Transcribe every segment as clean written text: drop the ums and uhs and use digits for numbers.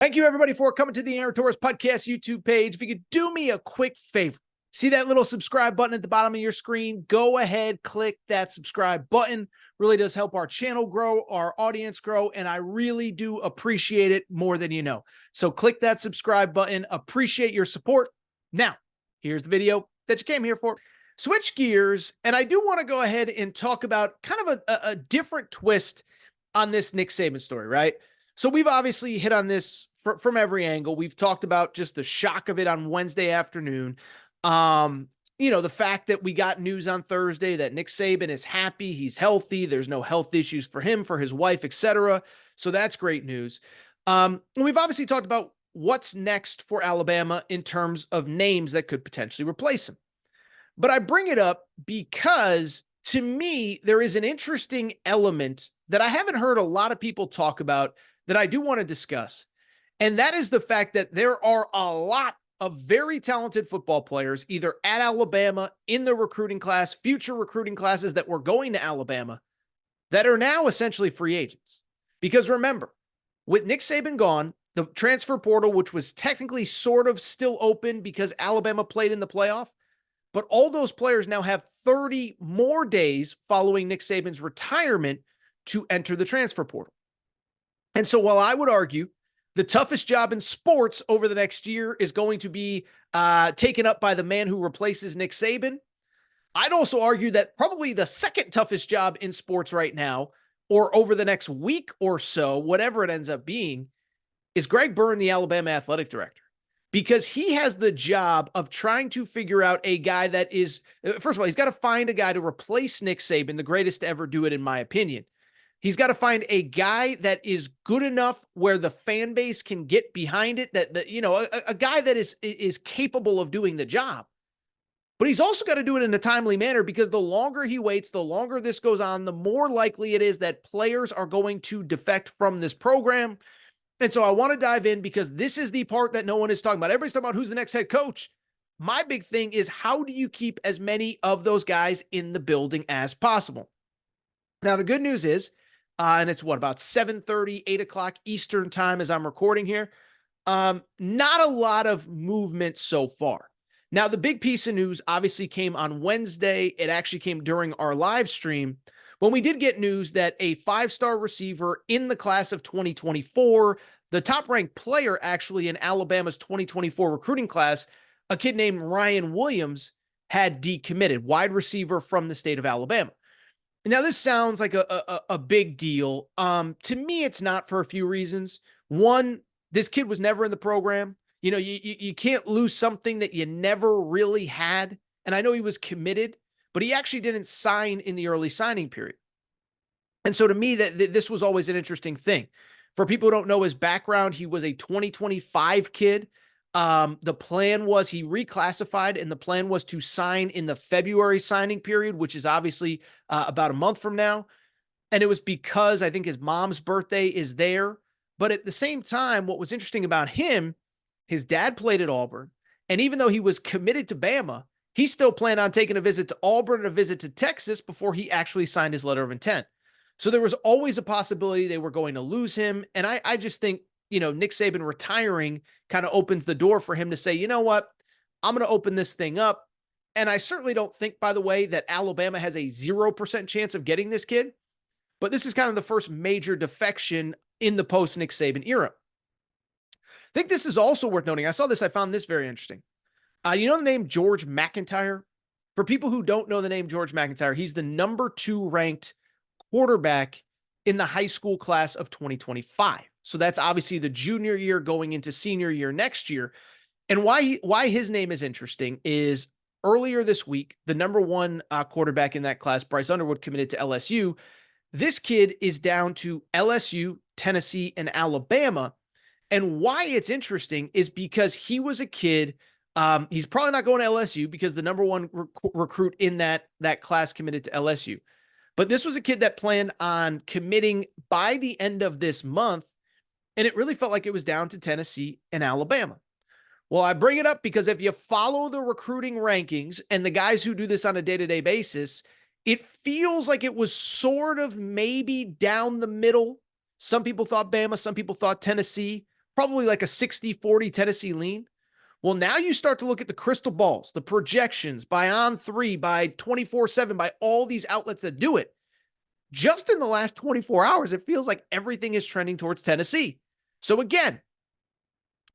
Thank you, everybody, for coming to the Aaron Torres Podcast YouTube page. If you could do me a quick favor, see that little subscribe button at the bottom of your screen? Go ahead, click that subscribe button. Really does help our channel grow, our audience grow, and I really do appreciate it more than you know. So click that subscribe button. Appreciate your support. Now, here's the video that you came here for. Switch gears, and I do want to go ahead and talk about kind of a different twist on this Nick Saban story, right? So we've obviously hit on this from every angle. We've talked about just the shock of it on Wednesday afternoon. The fact that we got news on Thursday that Nick Saban is happy, he's healthy, there's no health issues for him, for his wife, etc. So that's great news. We've obviously talked about what's next for Alabama in terms of names that could potentially replace him. But I bring it up because, to me, there is an interesting element that I haven't heard a lot of people talk about that I do want to discuss. And that is the fact that there are a lot of very talented football players, either at Alabama, in the recruiting class, future recruiting classes that were going to Alabama, that are now essentially free agents. Because remember, with Nick Saban gone, the transfer portal, which was technically sort of still open because Alabama played in the playoff, but all those players now have 30 more days following Nick Saban's retirement to enter the transfer portal. And so while I would argue the toughest job in sports over the next year is going to be taken up by the man who replaces Nick Saban, I'd also argue that probably the second toughest job in sports right now, or over the next week or so, whatever it ends up being, is Greg Byrne, the Alabama athletic director. Because he has the job of trying to figure out a guy that is, first of all, he's got to find a guy to replace Nick Saban, the greatest to ever do it, in my opinion. He's got to find a guy that is good enough where the fan base can get behind it, a guy that is capable of doing the job. But he's also got to do it in a timely manner, because the longer he waits, the longer this goes on, the more likely it is that players are going to defect from this program. And so I want to dive in, because this is the part that no one is talking about. Everybody's talking about who's the next head coach. My big thing is, how do you keep as many of those guys in the building as possible? Now, the good news is, and it's about 7:30, 8 o'clock Eastern time as I'm recording here. Not a lot of movement so far. Now, the big piece of news obviously came on Wednesday. It actually came during our live stream, when we did get news that a 5-star receiver in the class of 2024, the top-ranked player actually in Alabama's 2024 recruiting class, a kid named Ryan Williams, had decommitted, wide receiver from the state of Alabama. Now, this sounds like a big deal. To me, it's not, for a few reasons. One, this kid was never in the program. You can't lose something that you never really had. And I know he was committed, but he actually didn't sign in the early signing period. And so to me, this was always an interesting thing. For people who don't know his background, he was a 2025 kid. The plan was he reclassified, and the plan was to sign in the February signing period, which is obviously about a month from now. And it was because I think his mom's birthday is there. But at the same time, what was interesting about him, his dad played at Auburn. And even though he was committed to Bama, he still planned on taking a visit to Auburn and a visit to Texas before he actually signed his letter of intent. So there was always a possibility they were going to lose him. And I just think, Nick Saban retiring kind of opens the door for him to say, you know what, I'm going to open this thing up. And I certainly don't think, by the way, that Alabama has a 0% chance of getting this kid. But this is kind of the first major defection in the post-Nick Saban era. I think this is also worth noting. I found this very interesting. You know the name George McIntyre? For people who don't know the name George McIntyre, he's the number 2 ranked quarterback in the high school class of 2025. So that's obviously the junior year going into senior year next year. And why his name is interesting is, earlier this week, the number 1 quarterback in that class, Bryce Underwood, committed to LSU. This kid is down to LSU, Tennessee, and Alabama. And why it's interesting is because he was a kid. He's probably not going to LSU because the number 1 recruit in that class committed to LSU. But this was a kid that planned on committing by the end of this month, and it really felt like it was down to Tennessee and Alabama. Well, I bring it up because if you follow the recruiting rankings and the guys who do this on a day-to-day basis, it feels like it was sort of maybe down the middle. Some people thought Bama, some people thought Tennessee. probably like a 60-40 Tennessee lean. Well, now you start to look at the crystal balls, the projections by On3, by 24/7, by all these outlets that do it. Just in the last 24 hours, it feels like everything is trending towards Tennessee. So again,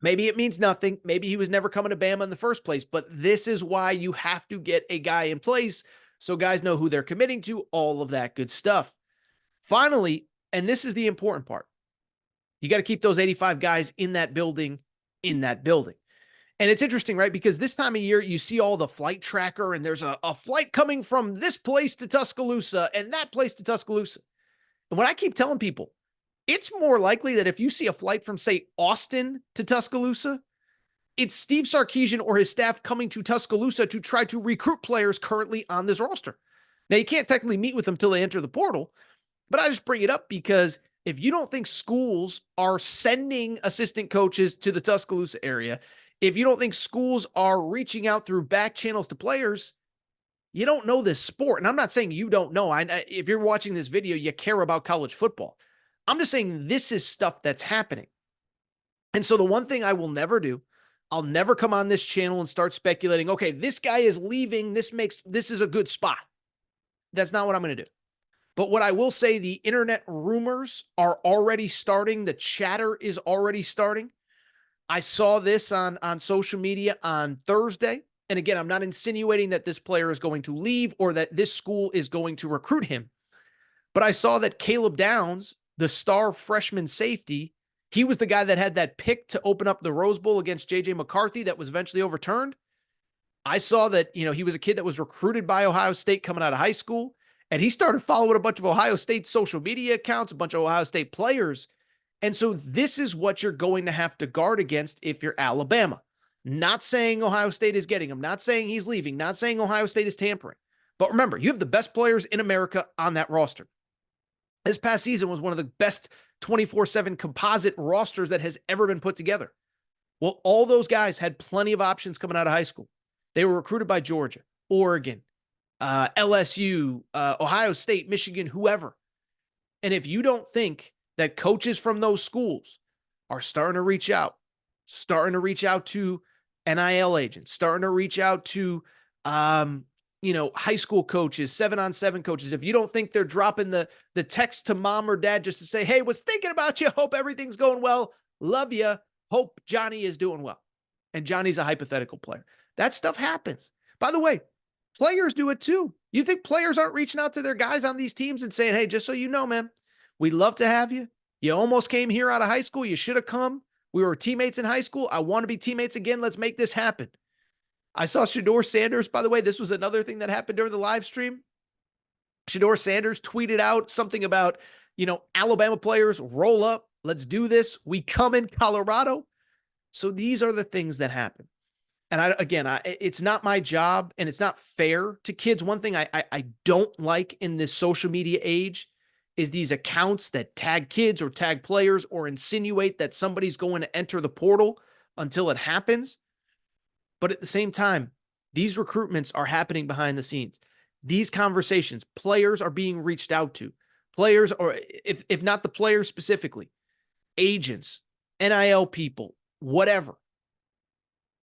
maybe it means nothing. Maybe he was never coming to Bama in the first place, but this is why you have to get a guy in place so guys know who they're committing to, all of that good stuff. Finally, and this is the important part, you got to keep those 85 guys in that building. And it's interesting, right? Because this time of year, you see all the flight tracker and there's a flight coming from this place to Tuscaloosa and that place to Tuscaloosa. And what I keep telling people, it's more likely that if you see a flight from, say, Austin to Tuscaloosa, it's Steve Sarkisian or his staff coming to Tuscaloosa to try to recruit players currently on this roster. Now, you can't technically meet with them until they enter the portal, but I just bring it up because if you don't think schools are sending assistant coaches to the Tuscaloosa area, if you don't think schools are reaching out through back channels to players, you don't know this sport. And I'm not saying you don't know. If you're watching this video, you care about college football. I'm just saying this is stuff that's happening. And so the one thing I will never do, I'll never come on this channel and start speculating, okay, this guy is leaving. This is a good spot. That's not what I'm going to do. But what I will say, the internet rumors are already starting. The chatter is already starting. I saw this on social media on Thursday. And again, I'm not insinuating that this player is going to leave or that this school is going to recruit him. But I saw that Caleb Downs, the star freshman safety, he was the guy that had that pick to open up the Rose Bowl against J.J. McCarthy that was eventually overturned. I saw that, he was a kid that was recruited by Ohio State coming out of high school. And he started following a bunch of Ohio State social media accounts, a bunch of Ohio State players. And so this is what you're going to have to guard against if you're Alabama. Not saying Ohio State is getting him, not saying he's leaving, not saying Ohio State is tampering. But remember, you have the best players in America on that roster. This past season was one of the best 24/7 composite rosters that has ever been put together. Well, all those guys had plenty of options coming out of high school. They were recruited by Georgia, Oregon, LSU, Ohio State, Michigan, whoever. And if you don't think that coaches from those schools are starting to reach out to NIL agents, starting to reach out to, high school coaches, 7-on-7 coaches, if you don't think they're dropping the text to mom or dad just to say, hey, was thinking about you, hope everything's going well, love you, hope Johnny is doing well. And Johnny's a hypothetical player. That stuff happens. By the way, players do it too. You think players aren't reaching out to their guys on these teams and saying, hey, just so you know, man, we'd love to have you. You almost came here out of high school. You should have come. We were teammates in high school. I want to be teammates again. Let's make this happen. I saw Shedeur Sanders, by the way, this was another thing that happened during the live stream. Shedeur Sanders tweeted out something about, Alabama players, roll up. Let's do this. We come in Colorado. So these are the things that happen. And it's not my job and it's not fair to kids. One thing I don't like in this social media age is these accounts that tag kids or tag players or insinuate that somebody's going to enter the portal until it happens. But at the same time, these recruitments are happening behind the scenes. These conversations, players are being reached out to. Players, or if not the players specifically, agents, NIL people, whatever.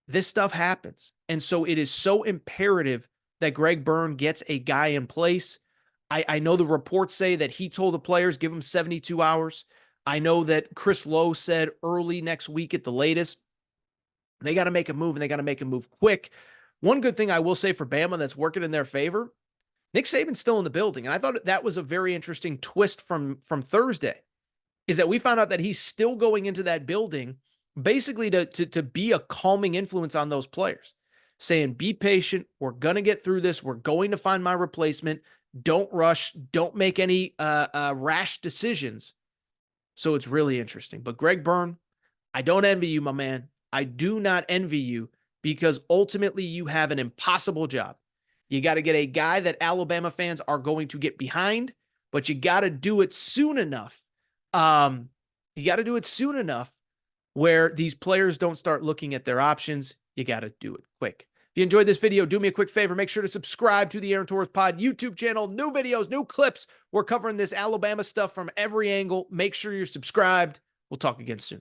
This stuff happens. And so it is so imperative that Greg Byrne gets a guy in place. I know the reports say that he told the players, give them 72 hours. I know that Chris Lowe said early next week at the latest. They got to make a move, and they got to make a move quick. One good thing I will say for Bama that's working in their favor, Nick Saban's still in the building. And I thought that was a very interesting twist from Thursday, is that we found out that he's still going into that building basically to be a calming influence on those players, saying, be patient. We're going to get through this. We're going to find my replacement. Don't rush. Don't make any rash decisions. So it's really interesting. But Greg Byrne, I don't envy you, my man. I do not envy you, because ultimately you have an impossible job. You got to get a guy that Alabama fans are going to get behind, but you got to do it soon enough. You got to do it soon enough where these players don't start looking at their options. You got to do it quick. If you enjoyed this video, do me a quick favor. Make sure to subscribe to the Aaron Torres Pod YouTube channel. New videos, new clips. We're covering this Alabama stuff from every angle. Make sure you're subscribed. We'll talk again soon.